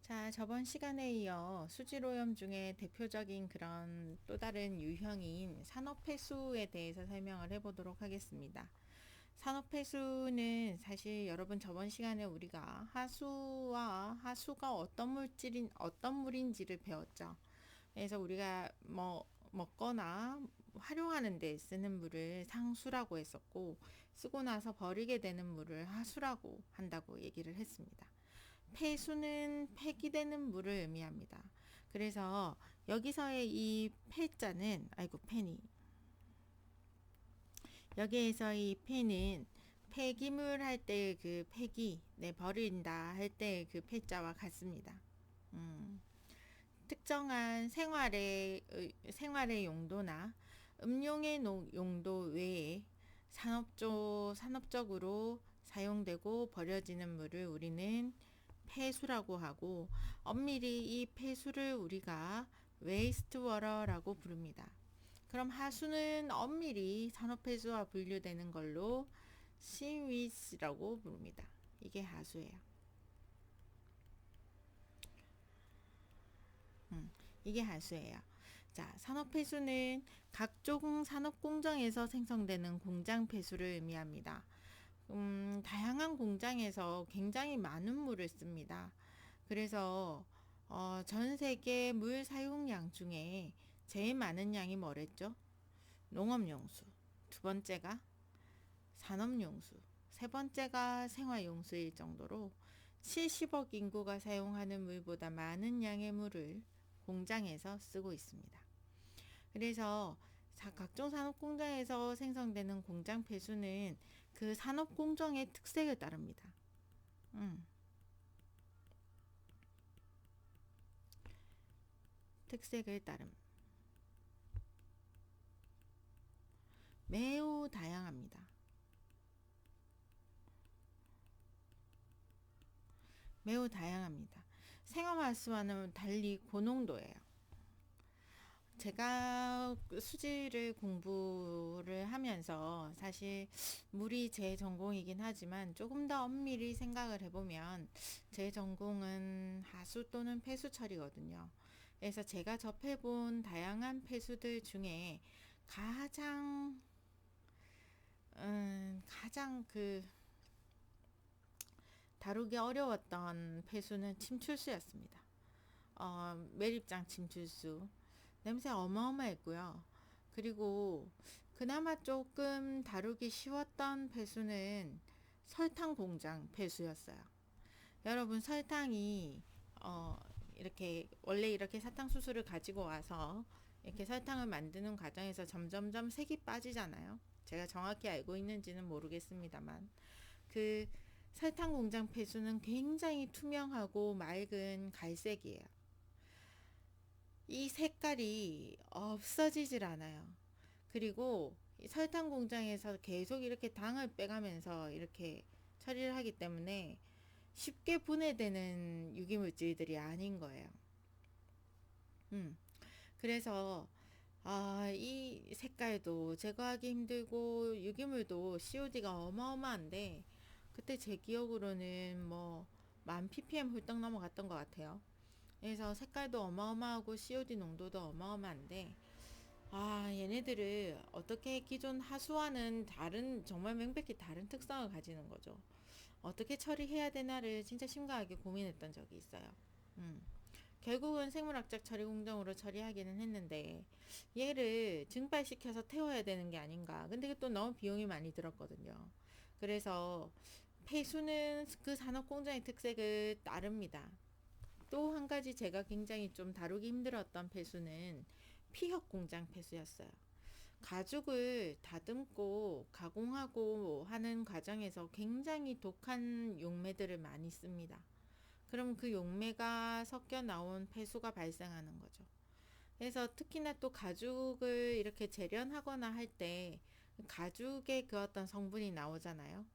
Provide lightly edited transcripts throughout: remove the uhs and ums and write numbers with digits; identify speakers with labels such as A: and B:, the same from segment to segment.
A: 자, 저번 시간에 이어 수질오염 중에 대표적인 그런 또 다른 유형인 산업폐수에 대해서 설명을 해보도록 하겠습니다. 산업폐수는 사실 여러분 저번 시간에 우리가 하수와 하수가 어떤 물인지를 배웠죠. 그래서 우리가 먹거나 활용하는 데 쓰는 물을 상수라고 했었고, 쓰고 나서 버리게 되는 물을 하수라고 한다고 얘기를 했습니다. 폐수는 폐기되는 물을 의미합니다. 그래서 여기서의 이 폐자는, 아이고 폐니, 여기에서 이 폐는 폐기물 할 때 그 폐기, 버린다 할 때 그 폐자와 같습니다. 특정한 생활의 용도나 음용의 용도 외에 산업적으로 사용되고 버려지는 물을 우리는 폐수라고 하고, 엄밀히 이 폐수를 우리가 웨이스트 워터라고 부릅니다. 그럼 하수는 엄밀히 산업폐수와 분류되는 걸로 시위스라고 부릅니다. 이게 하수예요. 이게 하수예요. 자, 산업폐수는 각종 산업공정에서 생성되는 공장 폐수를 의미합니다. 다양한 공장에서 굉장히 많은 물을 씁니다. 그래서 전 세계 물 사용량 중에 제일 많은 양이 뭐랬죠? 농업용수, 두 번째가 산업용수, 세 번째가 생활용수일 정도로 70억 인구가 사용하는 물보다 많은 양의 물을 공장에서 쓰고 있습니다. 그래서 각종 산업 공장에서 생성되는 공장 폐수는 그 산업 공정의 특색을 따릅니다. 특색을 따름. 매우 다양합니다. 매우 다양합니다. 생활하수와는 달리 고농도예요. 제가 수지를 공부를 하면서 사실 물이 제 전공이긴 하지만 조금 더 엄밀히 생각을 해보면 제 전공은 하수 또는 폐수 처리거든요. 그래서 제가 접해본 다양한 폐수들 중에 가장 가장 다루기 어려웠던 폐수는 침출수였습니다. 매립장 침출수 냄새 어마어마했고요. 그리고 그나마 조금 다루기 쉬웠던 폐수는 설탕 공장 폐수였어요. 여러분 설탕이 이렇게 원래 이렇게 사탕수수를 가지고 와서 이렇게 설탕을 만드는 과정에서 점점점 색이 빠지잖아요. 제가 정확히 알고 있는지는 모르겠습니다만 그 설탕 공장 폐수는 굉장히 투명하고 맑은 갈색이에요. 이 색깔이 없어지질 않아요. 그리고 설탕 공장에서 계속 이렇게 당을 빼가면서 이렇게 처리를 하기 때문에 쉽게 분해되는 유기물질들이 아닌 거예요. 그래서 이 색깔도 제거하기 힘들고 유기물도 COD가 어마어마한데, 그때 제 기억으로는 뭐 1000ppm 훌떡 넘어갔던 것 같아요. 그래서 색깔도 어마어마하고 COD 농도도 어마어마한데, 얘네들을 어떻게 기존 하수와는 다른, 정말 명백히 다른 특성을 가지는 거죠. 어떻게 처리해야 되나를 진짜 심각하게 고민했던 적이 있어요. 음. 결국은 생물학적 처리 공정으로 처리하기는 했는데, 얘를 증발시켜서 태워야 되는 게 아닌가. 근데 또 너무 비용이 많이 들었거든요. 그래서 폐수는 그 산업 공정의 특색을 따릅니다. 또 한 가지 제가 굉장히 좀 다루기 힘들었던 폐수는 피혁 공장 폐수였어요. 가죽을 다듬고 가공하고 하는 과정에서 굉장히 독한 용매들을 많이 씁니다. 그럼 그 용매가 섞여 나온 폐수가 발생하는 거죠. 그래서 특히나 또 가죽을 이렇게 재련하거나 할 때 가죽의 그 어떤 성분이 나오잖아요.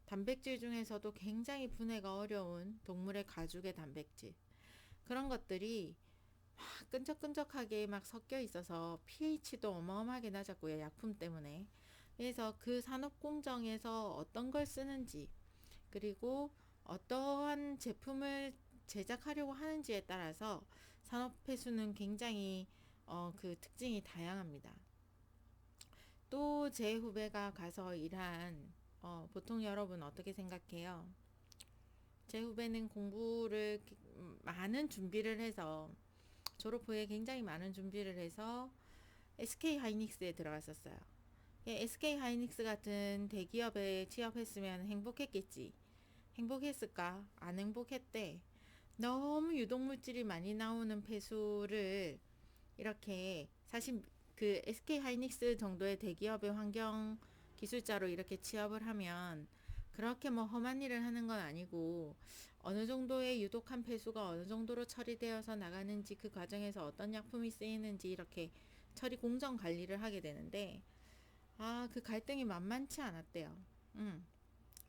A: 단백질 중에서도 굉장히 분해가 어려운 동물의 가죽의 단백질. 그런 것들이 막 끈적끈적하게 막 섞여 있어서 pH도 어마어마하게 낮았고요. 약품 때문에. 그래서 그 산업 공정에서 어떤 걸 쓰는지, 그리고 어떠한 제품을 제작하려고 하는지에 따라서 산업 폐수는 굉장히 그 특징이 다양합니다. 또 제 후배가 가서 일한 보통 여러분 어떻게 생각해요? 제 후배는 공부를 많은 준비를 해서 졸업 후에 굉장히 많은 준비를 해서 SK 하이닉스에 들어갔었어요. SK 하이닉스 같은 대기업에 취업했으면 행복했겠지. 행복했을까? 안 행복했대. 너무 유독물질이 많이 나오는 폐수를 이렇게 사실 그 SK 하이닉스 정도의 대기업의 환경 기술자로 이렇게 취업을 하면 그렇게 뭐 험한 일을 하는 건 아니고 어느 정도의 유독한 폐수가 어느 정도로 처리되어서 나가는지 그 과정에서 어떤 약품이 쓰이는지 이렇게 처리 공정 관리를 하게 되는데 그 갈등이 만만치 않았대요.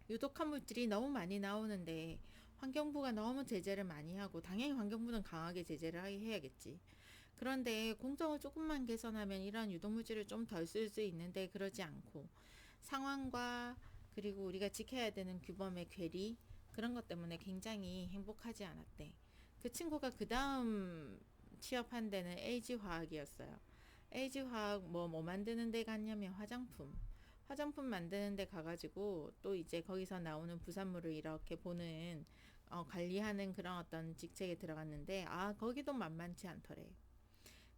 A: 유독한 물질이 너무 많이 나오는데 환경부가 너무 제재를 많이 하고 당연히 환경부는 강하게 제재를 해야겠지. 그런데 공정을 조금만 개선하면 이런 유독물질을 좀 덜 쓸 수 있는데 그러지 않고 상황과 그리고 우리가 지켜야 되는 규범의 괴리 그런 것 때문에 굉장히 행복하지 않았대. 그 친구가 그 다음 취업한 데는 LG화학이었어요. LG화학 뭐 만드는 데 갔냐면 화장품 만드는 데 가가지고 또 이제 거기서 나오는 부산물을 이렇게 보는 관리하는 그런 어떤 직책에 들어갔는데 거기도 만만치 않더래.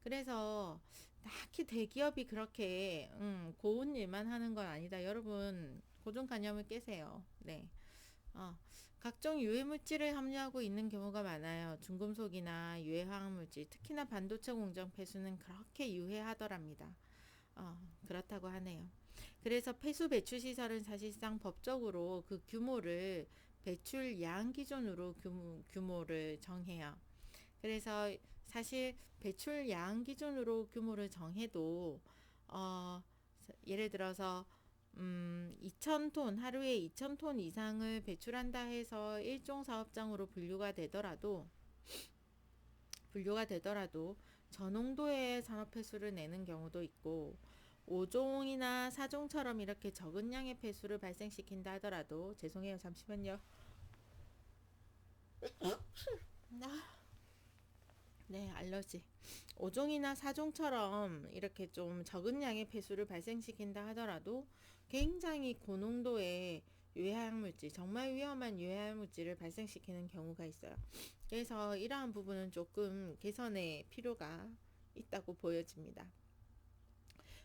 A: 그래서 딱히 대기업이 그렇게 고운 일만 하는 건 아니다. 여러분 고정관념을 깨세요. 네. 어, 각종 유해물질을 함유하고 있는 경우가 많아요. 중금속이나 유해화학물질, 특히나 반도체 공정 폐수는 그렇게 유해하더랍니다. 그렇다고 하네요. 그래서 폐수 배출 시설은 사실상 법적으로 그 규모를 배출량 기준으로 규모를 정해요. 그래서 사실 배출량 기준으로 규모를 정해도 어, 예를 들어서 2,000톤 하루에 2,000톤 이상을 배출한다 해서 일종 사업장으로 분류가 되더라도 저농도의 산업폐수를 내는 경우도 있고 5종이나 4종처럼 이렇게 적은 양의 폐수를 발생시킨다 하더라도 죄송해요 잠시만요. 네, 알러지. 5종이나 4종처럼 이렇게 좀 적은 양의 폐수를 발생시킨다 하더라도 굉장히 고농도의 유해화학물질, 정말 위험한 유해화학물질을 발생시키는 경우가 있어요. 그래서 이러한 부분은 조금 개선의 필요가 있다고 보여집니다.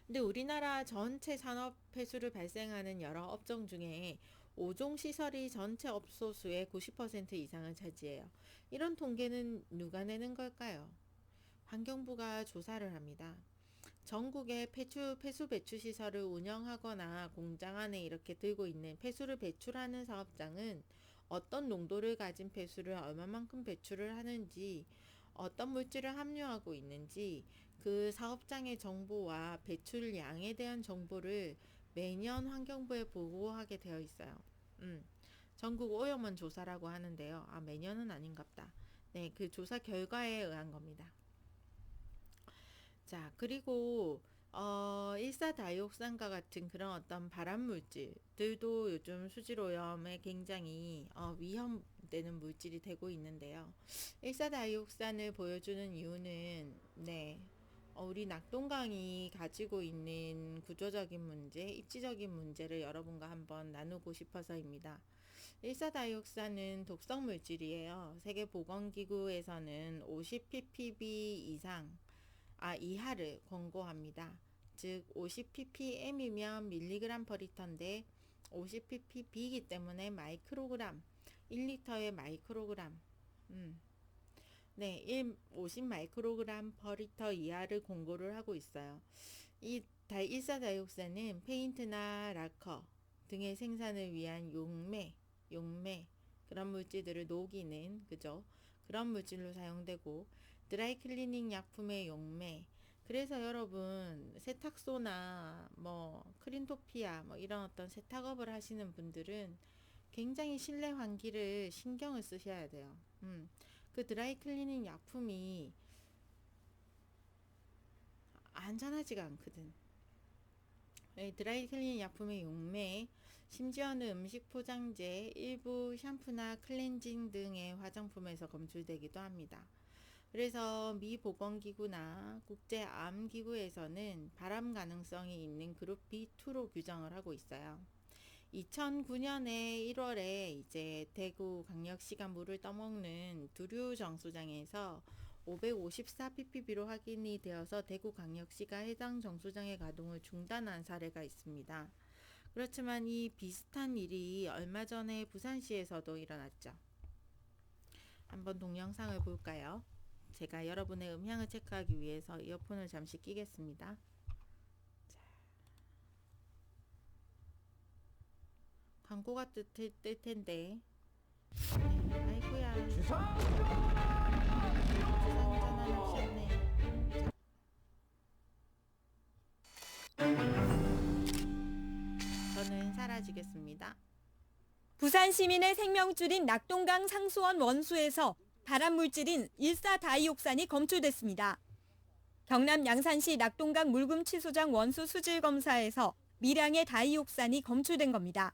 A: 근데 우리나라 전체 산업 폐수를 발생하는 여러 업종 중에 5종 시설이 전체 업소수의 90% 이상을 차지해요. 이런 통계는 누가 내는 걸까요? 환경부가 조사를 합니다. 전국의 폐수 배출 시설을 운영하거나 공장 안에 이렇게 들고 있는 폐수를 배출하는 사업장은 어떤 농도를 가진 폐수를 얼마만큼 배출을 하는지, 어떤 물질을 함유하고 있는지, 그 사업장의 정보와 배출량에 대한 정보를 매년 환경부에 보고하게 되어 있어요. 전국 오염원 조사라고 하는데요. 매년은 아닌갑다. 네, 그 조사 결과에 의한 겁니다. 자, 그리고 일사다이옥산과 같은 그런 어떤 발암 물질들도 요즘 수질오염에 굉장히 위험되는 물질이 되고 있는데요. 일사다이옥산을 보여주는 이유는 우리 낙동강이 가지고 있는 구조적인 문제, 입지적인 문제를 여러분과 한번 나누고 싶어서입니다. 일사다이옥산은 독성 물질이에요. 세계보건기구에서는 50 ppb 이하를 권고합니다. 즉 50ppm이면 밀리그램 퍼 리터인데 50ppb이기 때문에 마이크로그램 1리터의 마이크로그램 50 마이크로그램 퍼 리터 이하를 권고를 하고 있어요. 이 일사다이옥산은 페인트나 락커 등의 생산을 위한 용매 그런 물질들을 녹이는 그런 물질로 사용되고 드라이클리닝 약품의 용매 그래서 여러분 세탁소나 크린토피아 이런 어떤 세탁업을 하시는 분들은 굉장히 실내 환기를 신경을 쓰셔야 돼요. 그 드라이클리닝 약품이 안전하지가 않거든. 드라이클리닝 약품의 용매 심지어는 음식 포장재, 일부 샴푸나 클렌징 등의 화장품에서 검출되기도 합니다. 그래서 미 보건기구나 국제암기구에서는 발암 가능성이 있는 그룹 B2로 규정을 하고 있어요. 2009년에 1월에 이제 대구광역시가 물을 떠먹는 두류 정수장에서 554ppb로 확인이 되어서 대구광역시가 해당 정수장의 가동을 중단한 사례가 있습니다. 그렇지만 이 비슷한 일이 얼마 전에 부산시에서도 일어났죠. 한번 동영상을 볼까요? 제가 여러분의 음향을 체크하기 위해서 이어폰을 잠시 끼겠습니다. 광고가 뜰 텐데. 네, 아이고야. 주상 전환하셨네. 저는 사라지겠습니다.
B: 부산 시민의 생명줄인 낙동강 상수원 원수에서 발암물질인 일사다이옥산이 검출됐습니다. 경남 양산시 낙동강 물금치수장 원수 수질 검사에서 미량의 다이옥산이 검출된 겁니다.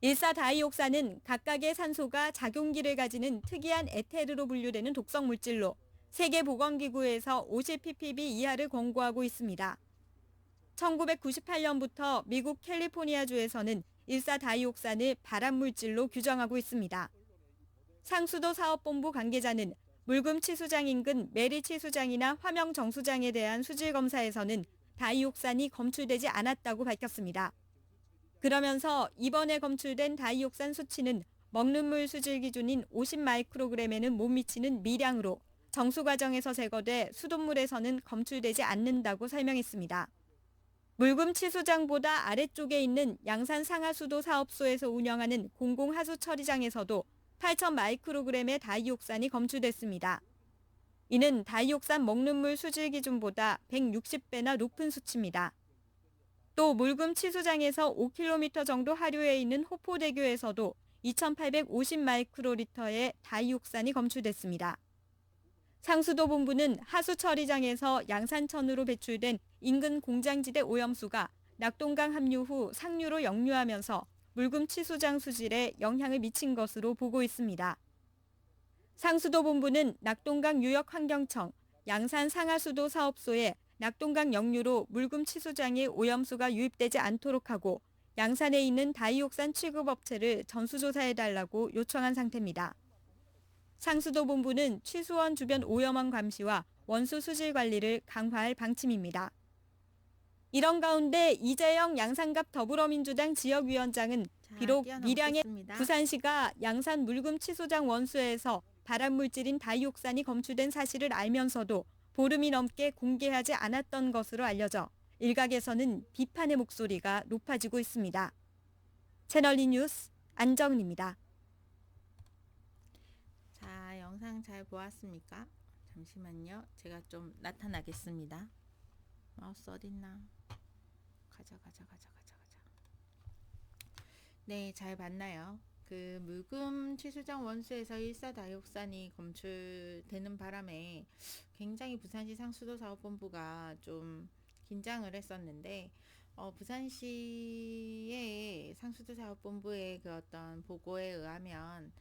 B: 일사다이옥산은 각각의 산소가 작용기를 가지는 특이한 에테르로 분류되는 독성 물질로 세계보건기구에서 50ppb 이하를 권고하고 있습니다. 1998년부터 미국 캘리포니아주에서는 일사다이옥산을 발암물질로 규정하고 있습니다. 상수도 사업본부 관계자는 물금치수장 인근 메리치수장이나 화명정수장에 대한 수질검사에서는 다이옥산이 검출되지 않았다고 밝혔습니다. 그러면서 이번에 검출된 다이옥산 수치는 먹는 물 수질 기준인 50마이크로그램에는 못 미치는 미량으로 정수 과정에서 제거돼 수돗물에서는 검출되지 않는다고 설명했습니다. 물금치수장보다 아래쪽에 있는 양산 상하수도 사업소에서 운영하는 공공하수처리장에서도 8,000마이크로그램의 다이옥산이 검출됐습니다. 이는 다이옥산 먹는 물 수질 기준보다 160배나 높은 수치입니다. 또 물금치수장에서 5km 정도 하류에 있는 호포대교에서도 2,850마이크로리터의 다이옥산이 검출됐습니다. 상수도 본부는 하수처리장에서 양산천으로 배출된 인근 공장지대 오염수가 낙동강 합류 후 상류로 역류하면서 물금치수장 수질에 영향을 미친 것으로 보고 있습니다. 상수도 본부는 낙동강 유역환경청, 양산 상하수도 사업소에 낙동강 역류로 물금치수장에 오염수가 유입되지 않도록 하고 양산에 있는 다이옥산 취급업체를 전수조사해달라고 요청한 상태입니다. 상수도 본부는 취수원 주변 오염원 감시와 원수 수질 관리를 강화할 방침입니다. 이런 가운데 이재영 양산갑 더불어민주당 지역위원장은 비록 미량의 부산시가 양산 물금치수장 원수에서 발암물질인 다이옥산이 검출된 사실을 알면서도 보름이 넘게 공개하지 않았던 것으로 알려져 일각에서는 비판의 목소리가 높아지고 있습니다. 채널2 뉴스 안정은입니다.
A: 자, 영상 잘 보았습니까? 잠시만요. 제가 좀 나타나겠습니다. 마우스 어딨나? 가자. 네, 잘 봤나요? 그 물금 취수장 원수에서 일사다이옥산이 검출되는 바람에 굉장히 부산시 상수도 사업본부가 좀 긴장을 했었는데 부산시의 상수도 사업본부의 그 어떤 보고에 의하면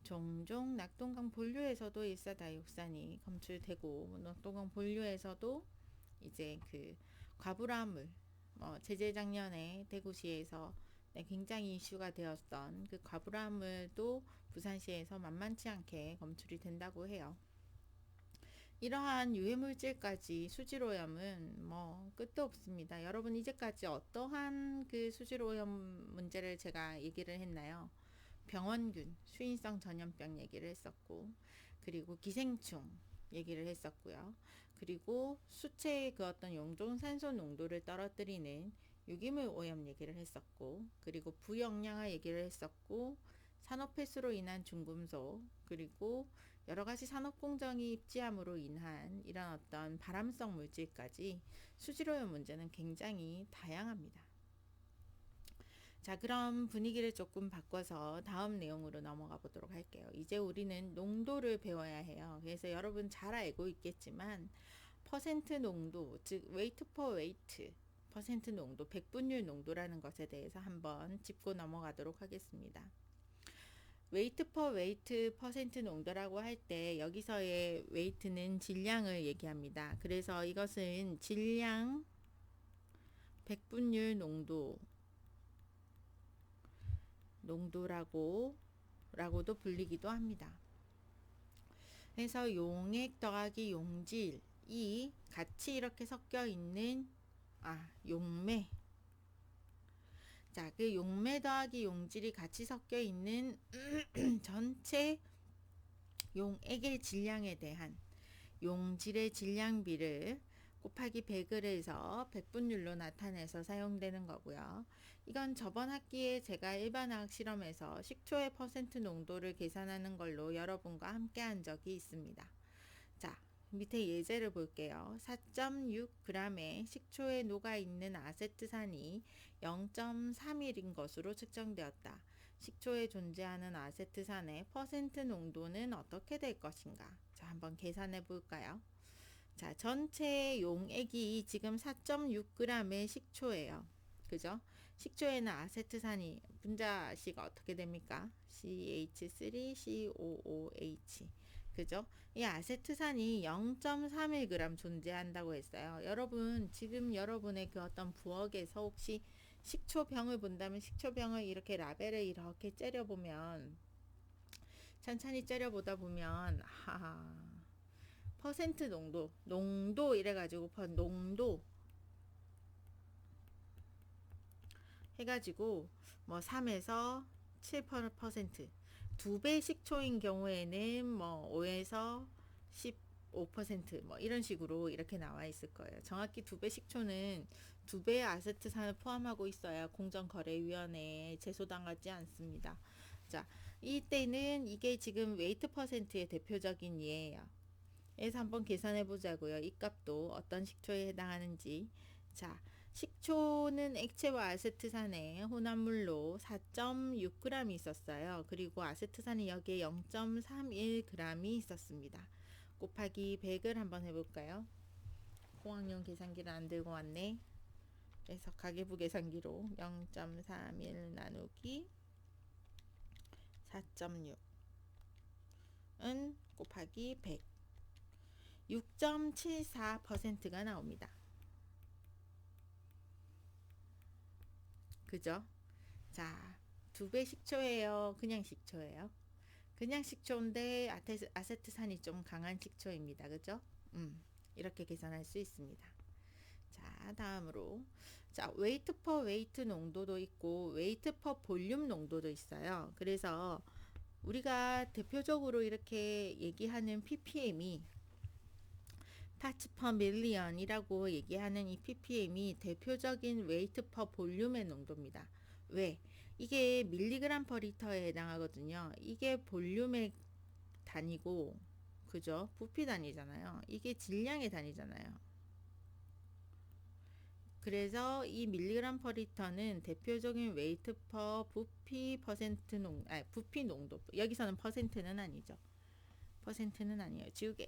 A: 종종 낙동강 본류에서도 일사다이옥산이 검출되고 낙동강 본류에서도 이제 그 과불화물 재재작년에 대구시에서 굉장히 이슈가 되었던 그 과불화물도 부산시에서 만만치 않게 검출이 된다고 해요. 이러한 유해물질까지 수질오염은 끝도 없습니다. 여러분 이제까지 어떠한 그 수질오염 문제를 제가 얘기를 했나요? 병원균, 수인성 전염병 얘기를 했었고, 그리고 기생충 얘기를 했었고요. 그리고 수체의 그 어떤 용존산소 농도를 떨어뜨리는 유기물 오염 얘기를 했었고, 그리고 부영양화 얘기를 했었고, 산업폐수로 인한 중금속, 그리고 여러가지 산업공정이 입지함으로 인한 이런 어떤 발암성 물질까지 수질오염 문제는 굉장히 다양합니다. 자, 그럼 분위기를 조금 바꿔서 다음 내용으로 넘어가 보도록 할게요. 이제 우리는 농도를 배워야 해요. 그래서 여러분 잘 알고 있겠지만 퍼센트 농도, 즉 웨이트 퍼 웨이트, 퍼센트 농도, 백분율 농도라는 것에 대해서 한번 짚고 넘어가도록 하겠습니다. 웨이트 퍼 웨이트 퍼센트 농도라고 할 때 여기서의 웨이트는 질량을 얘기합니다. 그래서 이것은 질량 백분율 농도라고도 불리기도 합니다. 그래서 용액 더하기 용질이 같이 이렇게 섞여 있는 용매. 자, 그 용매 더하기 용질이 같이 섞여 있는 전체 용액의 질량에 대한 용질의 질량비를 곱하기 100을 해서 백분율로 나타내서 사용되는 거고요. 이건 저번 학기에 제가 일반화학 실험에서 식초의 퍼센트 농도를 계산하는 걸로 여러분과 함께 한 적이 있습니다. 자, 밑에 예제를 볼게요. 4.6g의 식초에 녹아있는 아세트산이 0.31인 것으로 측정되었다. 식초에 존재하는 아세트산의 퍼센트 농도는 어떻게 될 것인가? 자, 한번 계산해 볼까요? 자, 전체 용액이 지금 4.6g의 식초예요. 그죠? 식초에는 아세트산이 분자식 어떻게 됩니까? CH3COOH. 그죠? 이 아세트산이 0.31g 존재한다고 했어요. 여러분, 지금 여러분의 그 어떤 부엌에서 혹시 식초병을 본다면 식초병을 이렇게 라벨을 이렇게 째려보면, 천천히 째려보다 보면, 퍼센트 농도 이래가지고 농도 해가지고 뭐 3에서 7%, 2배 식초인 경우에는 뭐 5에서 15% 뭐 이런 식으로 이렇게 나와 있을 거예요. 정확히 2배 식초는 2배의 아세트산을 포함하고 있어야 공정거래위원회에 제소당하지 않습니다. 자, 이때는 이게 지금 웨이트 퍼센트의 대표적인 예예요. 그래서 한번 계산해 보자고요. 이 값도 어떤 식초에 해당하는지. 자, 식초는 액체와 아세트산의 혼합물로 4.6g이 있었어요. 그리고 아세트산이 여기에 0.31g이 있었습니다. 곱하기 100을 한번 해볼까요? 공학용 계산기를 안 들고 왔네. 그래서 가계부 계산기로 0.31 나누기 4.6은 곱하기 100. 6.74%가 나옵니다. 그죠? 자, 2배 식초예요. 그냥 식초예요. 그냥 식초인데 아세트산이 좀 강한 식초입니다. 그죠? 이렇게 계산할 수 있습니다. 자, 다음으로 자, 웨이트 퍼 웨이트 농도도 있고 웨이트 퍼 볼륨 농도도 있어요. 그래서 우리가 대표적으로 이렇게 얘기하는 ppm이 parts per million이라고 얘기하는 이 ppm이 대표적인 웨이트 퍼 볼륨의 농도입니다. 왜? 이게 밀리그램 퍼 리터에 해당하거든요. 이게 볼륨의 단위고, 그죠? 부피 단위잖아요. 이게 질량의 단위잖아요. 그래서 이 밀리그램 퍼 리터는 대표적인 웨이트 퍼 부피 퍼센트 부피 농도. 여기서는 퍼센트는 아니죠. 퍼센트는 아니에요. 지우개.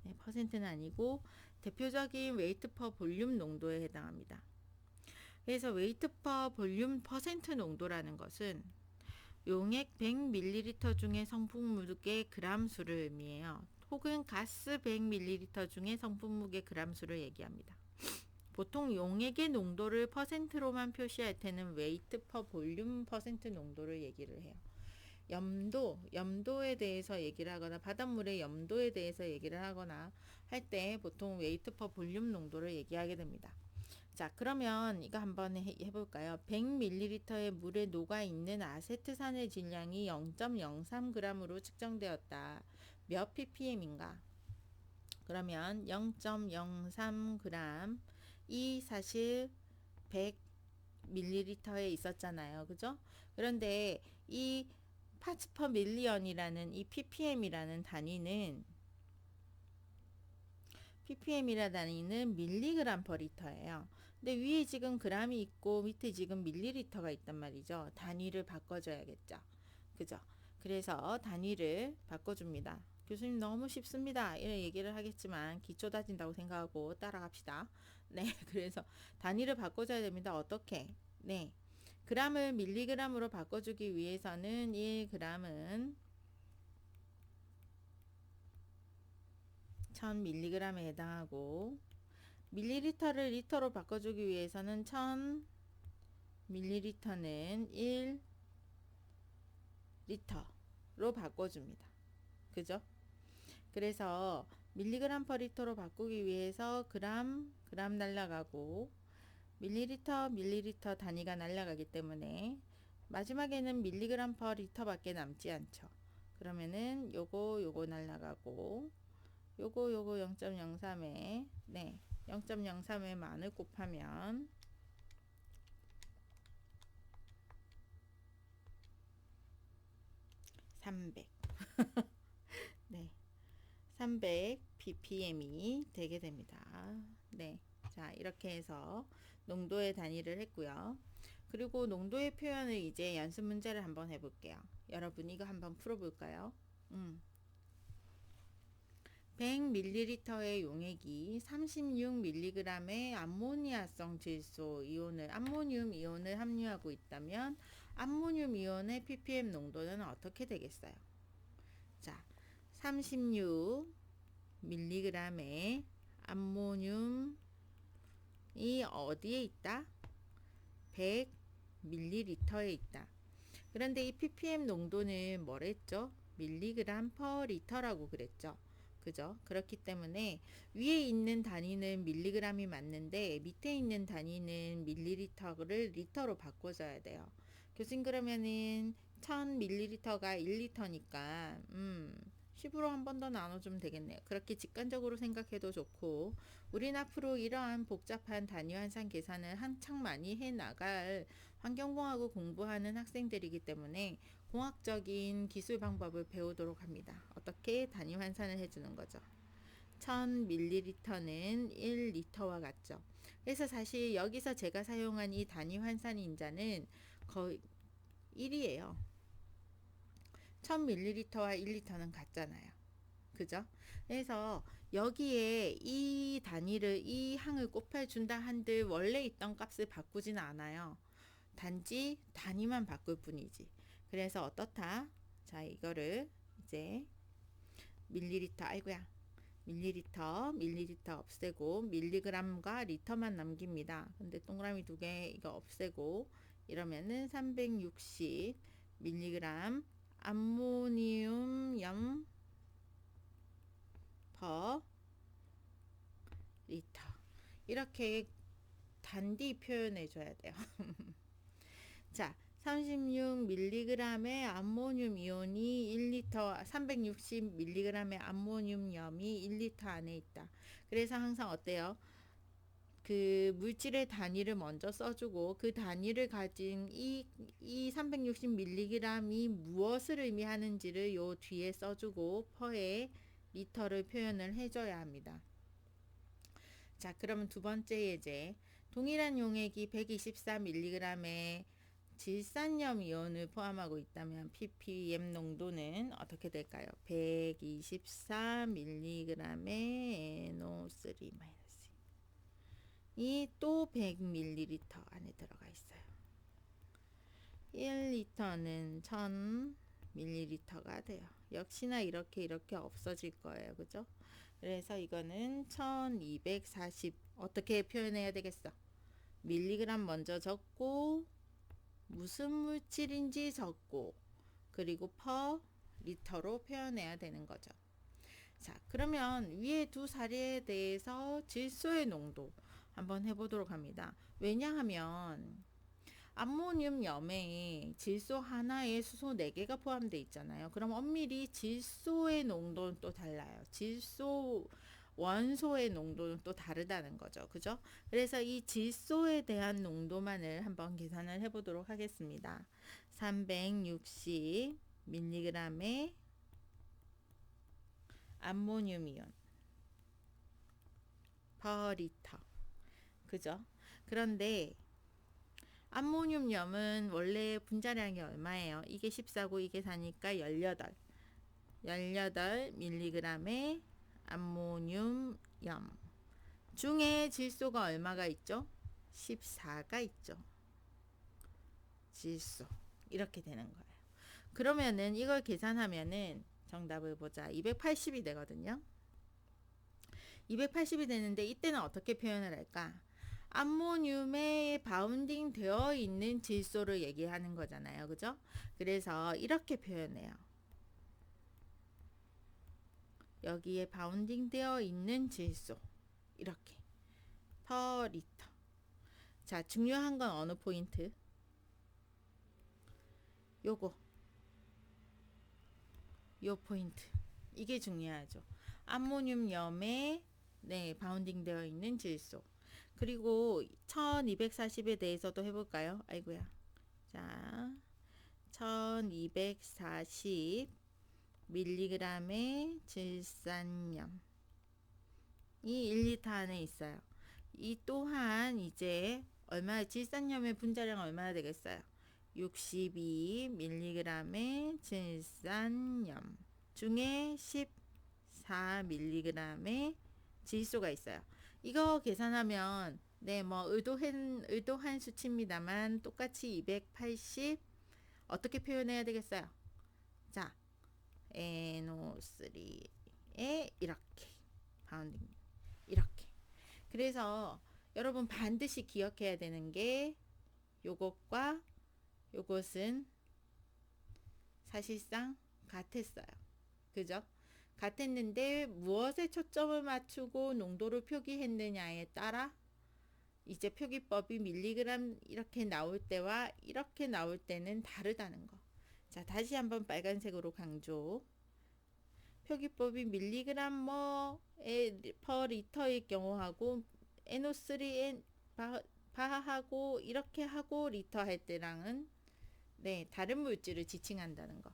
A: 네, 퍼센트는 아니고 대표적인 웨이트 퍼 볼륨 농도에 해당합니다. 그래서 웨이트 퍼 볼륨 퍼센트 농도라는 것은 용액 100ml 중의 성분무게 그람수를 의미해요. 혹은 가스 100ml 중의 성분무게 그람수를 얘기합니다. 보통 용액의 농도를 퍼센트로만 표시할 때는 웨이트 퍼 볼륨 퍼센트 농도를 얘기를 해요. 염도에 대해서 얘기를 하거나 바닷물의 염도에 대해서 얘기를 하거나 할 때 보통 웨이트 퍼 볼륨 농도를 얘기하게 됩니다. 자, 그러면 이거 한번 해볼까요? 100ml의 물에 녹아있는 아세트산의 질량이 0.03g으로 측정되었다. 몇 ppm인가? 그러면 0.03g 이 사실 100ml에 있었잖아요. 그죠? 그런데 이 parts per million이라는 이 ppm이라는 단위는 밀리그램 퍼 리터예요. 근데 위에 지금 그램이 있고 밑에 지금 밀리리터가 있단 말이죠. 단위를 바꿔줘야겠죠. 그죠? 그래서 단위를 바꿔줍니다. 교수님 너무 쉽습니다. 이런 얘기를 하겠지만 기초 다진다고 생각하고 따라갑시다. 네, 그래서 단위를 바꿔줘야 됩니다. 어떻게? 네, g을 밀리그램으로 바꿔주기 위해서는 1g은 1000mg에 해당하고 밀리리터를 리터로 바꿔주기 위해서는 1000ml는 1리터로 바꿔줍니다. 그죠? 그래서 밀리그램 퍼 리터로 바꾸기 위해서 그램 날라가고 밀리리터 단위가 날라가기 때문에 마지막에는 밀리그램 퍼 리터 밖에 남지 않죠. 그러면은 요거 날라가고 요거 0.03에 네 0.03에 만을 곱하면 300 네 300 ppm이 되게 됩니다. 네, 자 이렇게 해서 농도의 단위를 했고요. 그리고 농도의 표현을 이제 연습 문제를 한번 해볼게요. 여러분 이거 한번 풀어볼까요? 100ml의 용액이 36mg의 암모니아성 질소 이온을 암모늄 이온을 함유하고 있다면 암모늄 이온의 ppm 농도는 어떻게 되겠어요? 자, 36mg의 암모늄이 어디에 있다? 100ml에 있다. 그런데 이 ppm 농도는 뭐랬죠? 밀리그램 퍼 리터라고 그랬죠. 그죠? 그렇기 때문에 위에 있는 단위는 밀리그램이 맞는데 밑에 있는 단위는 밀리리터를 리터로 바꿔줘야 돼요. 교수님 그러면은 1000ml가 1리터니까 10으로 한 번 더 나눠주면 되겠네요. 그렇게 직관적으로 생각해도 좋고 우린 앞으로 이러한 복잡한 단위 환산 계산을 한창 많이 해 나갈 환경공학을 공부하는 학생들이기 때문에 공학적인 기술 방법을 배우도록 합니다. 어떻게 단위 환산을 해주는 거죠. 1000ml는 1리터와 같죠. 그래서 사실 여기서 제가 사용한 이 단위 환산 인자는 거의 1이에요. 1000ml와 1리터는 같잖아요. 그죠? 그래서 여기에 이 단위를 이 항을 곱해준다 한들 원래 있던 값을 바꾸지는 않아요. 단지 단위만 바꿀 뿐이지. 그래서 어떻다? 자 이거를 이제 밀리리터 아이고야 밀리리터 없애고 밀리그램과 리터만 남깁니다. 근데 동그라미 두 개 이거 없애고 이러면은 360 밀리그램 암모니움 퍼 리터 이렇게 단디 표현해 줘야 돼요. 자 36mg의 암모늄 이온이 1리터 360mg의 암모늄염이 1리터 안에 있다. 그래서 항상 어때요? 그 물질의 단위를 먼저 써주고 그 단위를 가진 이 360mg이 무엇을 의미하는지를 요 뒤에 써주고 퍼에 리터를 표현을 해줘야 합니다. 자 그러면 두 번째 예제 동일한 용액이 124mg의 질산염 이온을 포함하고 있다면 ppm 농도는 어떻게 될까요? 124mg의 NO3- 이 또 100ml 안에 들어가 있어요. 1리터는 1000ml가 돼요. 역시나 이렇게 없어질 거예요. 그죠? 그래서 이거는 1240 어떻게 표현해야 되겠어? 밀리그램 먼저 적고 무슨 물질인지 적고 그리고 퍼 리터로 표현해야 되는 거죠. 자 그러면 위에 두 사례에 대해서 질소의 농도 한번 해보도록 합니다. 왜냐하면 암모늄 염에 질소 하나에 수소 4개가 포함되어 있잖아요. 그럼 엄밀히 질소의 농도는 또 달라요. 질소 원소의 농도는 또 다르다는 거죠. 그죠? 그래서 이 질소에 대한 농도만을 한번 계산을 해보도록 하겠습니다. 360mg의 암모늄 이온 퍼 리터. 그죠? 그런데 암모늄염은 원래 분자량이 얼마예요? 이게 14고 이게 4니까 18. 18mg의 암모늄염 중에 질소가 얼마가 있죠? 14가 있죠. 질소. 이렇게 되는 거예요. 그러면은 이걸 계산하면은 정답을 보자. 280이 되거든요. 280이 되는데 이때는 어떻게 표현을 할까? 암모늄에 바운딩 되어 있는 질소를 얘기하는 거잖아요. 그죠? 그래서 이렇게 표현해요. 여기에 바운딩 되어 있는 질소. 이렇게. per 리터. 자, 중요한 건 어느 포인트? 요거. 요 포인트. 이게 중요하죠. 암모늄염에 바운딩 되어 있는 질소. 그리고 1240에 대해서도 해볼까요? 아이고야. 자, 1240 밀리그램의 질산염이 1리터 안에 있어요. 이 또한 이제 질산염의 분자량 얼마나 되겠어요? 62mg의 질산염 중에 14mg의 질소가 있어요. 이거 계산하면 의도한 수치입니다만 똑같이 280 어떻게 표현해야 되겠어요? 자, NO3에 이렇게 바운딩 이렇게. 그래서 여러분 반드시 기억해야 되는 게 요것과 요것은 사실상 같았어요. 그죠? 같았는데 무엇에 초점을 맞추고 농도를 표기했느냐에 따라 이제 표기법이 밀리그램 이렇게 나올 때와 이렇게 나올 때는 다르다는 거. 자, 다시 한번 빨간색으로 강조. 표기법이 밀리그램 퍼 리터의 경우하고 NO3 바하고 이렇게 하고 리터 할 때랑은 다른 물질을 지칭한다는 거.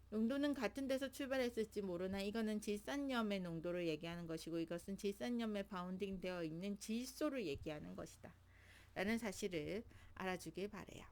A: 농도는 같은 데서 출발했을지 모르나 이거는 질산염의 농도를 얘기하는 것이고 이것은 질산염에 바운딩 되어 있는 질소를 얘기하는 것이다 라는 사실을 알아주길 바래요.